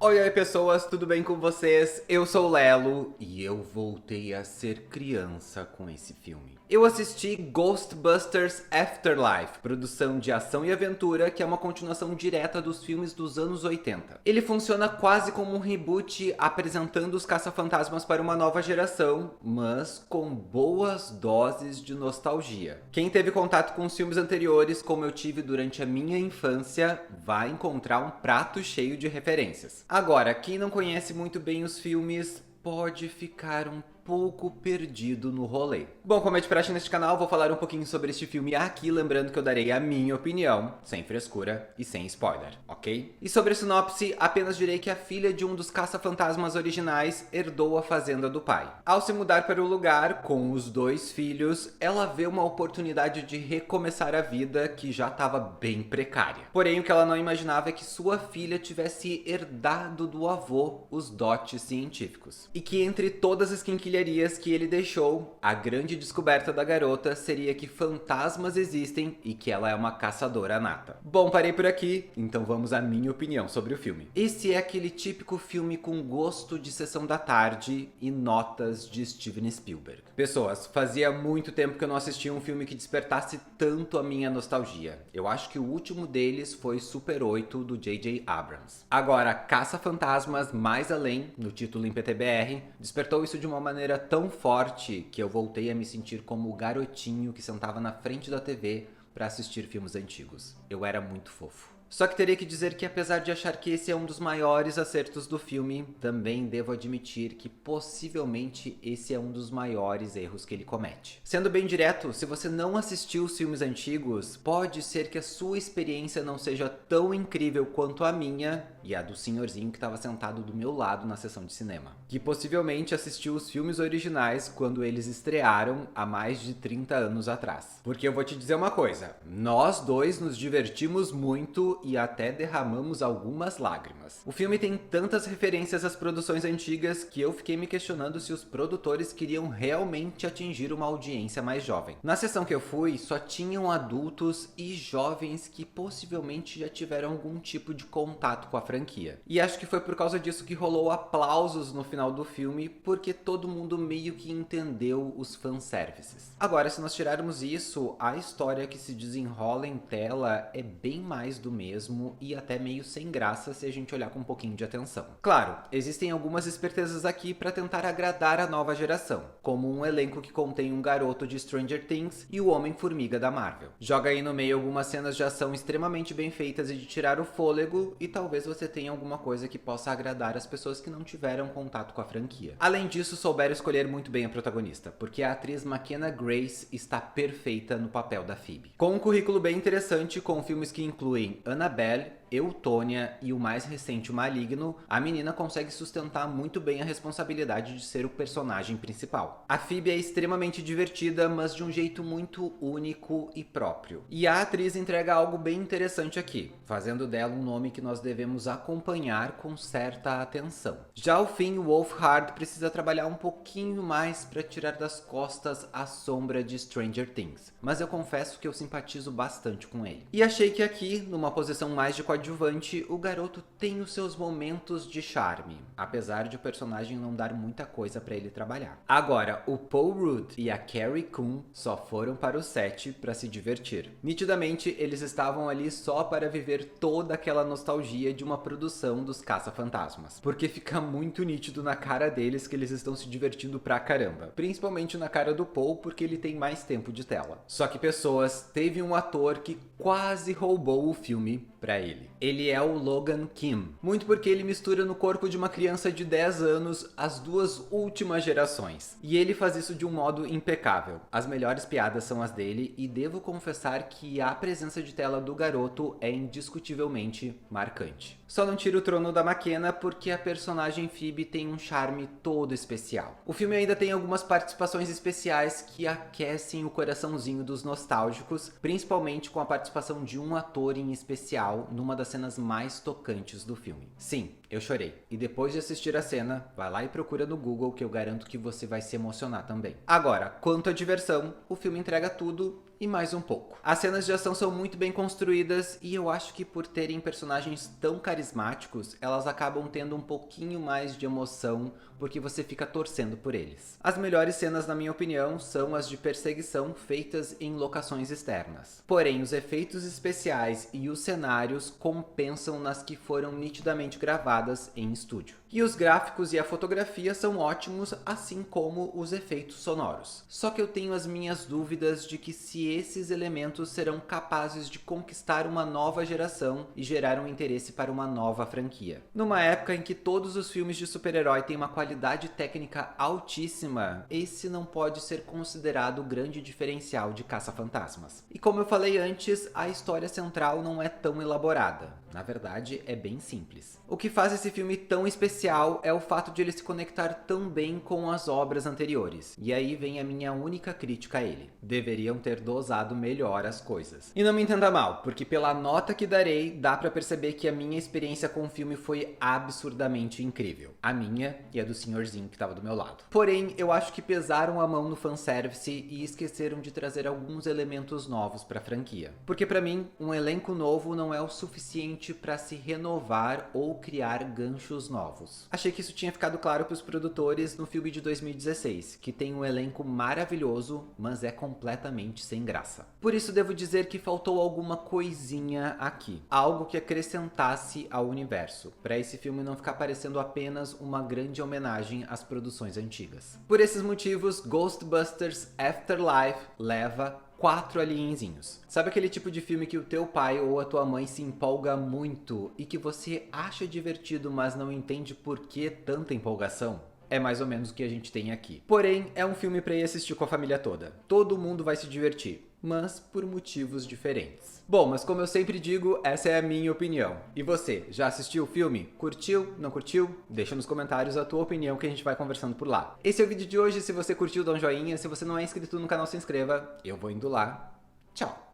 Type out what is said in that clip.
Oi, pessoas, tudo bem com vocês? Eu sou o Lelo e eu voltei a ser criança com esse filme. Eu assisti Ghostbusters Afterlife, produção de ação e aventura que é uma continuação direta dos filmes dos anos 80. Ele funciona quase como um reboot apresentando os caça-fantasmas para uma nova geração, mas com boas doses de nostalgia. Quem teve contato com os filmes anteriores, como eu tive durante a minha infância, vai encontrar um prato cheio de referências. Agora, quem não conhece muito bem os filmes pode ficar um pouco perdido no rolê. Bom, como é de praxe neste canal, vou falar um pouquinho sobre este filme aqui, lembrando que eu darei a minha opinião, sem frescura e sem spoiler, ok? E sobre a sinopse, apenas direi que a filha de um dos caça-fantasmas originais herdou a fazenda do pai. Ao se mudar para o lugar, com os dois filhos, ela vê uma oportunidade de recomeçar a vida que já estava bem precária. Porém, o que ela não imaginava é que sua filha tivesse herdado do avô os dotes científicos. E que entre todas as quinquilharias que ele deixou, a grande descoberta da garota seria que fantasmas existem e que ela é uma caçadora nata. Bom, parei por aqui, então vamos à minha opinião sobre o filme. Esse é aquele típico filme com gosto de sessão da tarde e notas de Steven Spielberg. Pessoas, fazia muito tempo que eu não assistia um filme que despertasse tanto a minha nostalgia. Eu acho que o último deles foi Super 8, do J.J. Abrams. Agora, Caça-Fantasmas Mais Além, no título em PTBR, despertou isso de uma maneira tão forte que eu voltei a me sentir como o garotinho que sentava na frente da TV para assistir filmes antigos. Eu era muito fofo. Só que teria que dizer que apesar de achar que esse é um dos maiores acertos do filme, também devo admitir que possivelmente esse é um dos maiores erros que ele comete. Sendo bem direto, se você não assistiu os filmes antigos, pode ser que a sua experiência não seja tão incrível quanto a minha e a do senhorzinho que estava sentado do meu lado na sessão de cinema, que possivelmente assistiu os filmes originais quando eles estrearam há mais de 30 anos atrás. Porque eu vou te dizer uma coisa, nós dois nos divertimos muito e até derramamos algumas lágrimas. O filme tem tantas referências às produções antigas que eu fiquei me questionando se os produtores queriam realmente atingir uma audiência mais jovem. Na sessão que eu fui, só tinham adultos e jovens que possivelmente já tiveram algum tipo de contato com a franquia. E acho que foi por causa disso que rolou aplausos no final do filme, porque todo mundo meio que entendeu os fanservices. Agora, se nós tirarmos isso, a história que se desenrola em tela é bem mais do mesmo e até meio sem graça se a gente olhar com um pouquinho de atenção. Claro, existem algumas espertezas aqui para tentar agradar a nova geração, como um elenco que contém um garoto de Stranger Things e o Homem-Formiga da Marvel. Joga aí no meio algumas cenas de ação extremamente bem feitas e de tirar o fôlego, e talvez você tenha alguma coisa que possa agradar as pessoas que não tiveram contato com a franquia. Além disso, souberam escolher muito bem a protagonista, porque a atriz McKenna Grace está perfeita no papel da Phoebe. Com um currículo bem interessante, com filmes que incluem Annabelle, Eutônia e o mais recente, o Maligno, a menina consegue sustentar muito bem a responsabilidade de ser o personagem principal. A Phoebe é extremamente divertida, mas de um jeito muito único e próprio. E a atriz entrega algo bem interessante aqui, fazendo dela um nome que nós devemos acompanhar com certa atenção. Já o Finn Wolfhard precisa trabalhar um pouquinho mais para tirar das costas a sombra de Stranger Things, mas eu confesso que eu simpatizo bastante com ele. E achei que aqui, numa posição mais de coadjuvante, o garoto tem os seus momentos de charme, apesar de o personagem não dar muita coisa para ele trabalhar. Agora, o Paul Rudd e a Carrie Coon só foram para o set para se divertir. Nitidamente, eles estavam ali só para viver toda aquela nostalgia de uma produção dos Caça-Fantasmas, porque fica muito nítido na cara deles que eles estão se divertindo pra caramba, principalmente na cara do Paul, porque ele tem mais tempo de tela. Só que, pessoas, teve um ator que quase roubou o filme pra ele. Ele é o Logan Kim, muito porque ele mistura no corpo de uma criança de 10 anos as duas últimas gerações. E ele faz isso de um modo impecável. As melhores piadas são as dele e devo confessar que a presença de tela do garoto é indiscutivelmente marcante. Só não tira o trono da McKenna porque a personagem Phoebe tem um charme todo especial. O filme ainda tem algumas participações especiais que aquecem o coraçãozinho dos nostálgicos, principalmente com a participação de um ator em especial numa das cenas mais tocantes do filme. Sim, Eu chorei. E depois de assistir a cena, vai lá e procura no Google que eu garanto que você vai se emocionar também. Agora, quanto à diversão, o filme entrega tudo e mais um pouco. As cenas de ação são muito bem construídas e eu acho que por terem personagens tão carismáticos, elas acabam tendo um pouquinho mais de emoção porque você fica torcendo por eles. As melhores cenas, na minha opinião, são as de perseguição feitas em locações externas. Porém, os efeitos especiais e os cenários compensam nas que foram nitidamente gravadas em estúdio. E os gráficos e a fotografia são ótimos, assim como os efeitos sonoros. Só que eu tenho as minhas dúvidas de que se esses elementos serão capazes de conquistar uma nova geração e gerar um interesse para uma nova franquia. Numa época em que todos os filmes de super-herói têm uma qualidade técnica altíssima, esse não pode ser considerado o grande diferencial de Caça-Fantasmas. E como eu falei antes, a história central não é tão elaborada. Na verdade, é bem simples. O que faz esse filme tão especial é o fato de ele se conectar tão bem com as obras anteriores. E aí vem a minha única crítica a ele. Deveriam ter dosado melhor as coisas. E não me entenda mal, porque pela nota que darei, dá pra perceber que a minha experiência com o filme foi absurdamente incrível. A minha e a do senhorzinho que tava do meu lado. Porém, eu acho que pesaram a mão no fanservice e esqueceram de trazer alguns elementos novos pra franquia. Porque pra mim, um elenco novo não é o suficiente para se renovar ou criar ganchos novos. Achei que isso tinha ficado claro para os produtores no filme de 2016, que tem um elenco maravilhoso, mas é completamente sem graça. Por isso devo dizer que faltou alguma coisinha aqui, algo que acrescentasse ao universo, para esse filme não ficar parecendo apenas uma grande homenagem às produções antigas. Por esses motivos, Ghostbusters Afterlife leva 4 alienzinhos. Sabe aquele tipo de filme que o teu pai ou a tua mãe se empolga muito e que você acha divertido, mas não entende por que tanta empolgação? É mais ou menos o que a gente tem aqui. Porém, é um filme para ir assistir com a família toda. Todo mundo vai se divertir, mas por motivos diferentes. Bom, mas como eu sempre digo, essa é a minha opinião. E você, já assistiu o filme? Curtiu? Não curtiu? Deixa nos comentários a tua opinião que a gente vai conversando por lá. Esse é o vídeo de hoje. Se você curtiu, dá um joinha. Se você não é inscrito no canal, se inscreva. Eu vou indo lá. Tchau!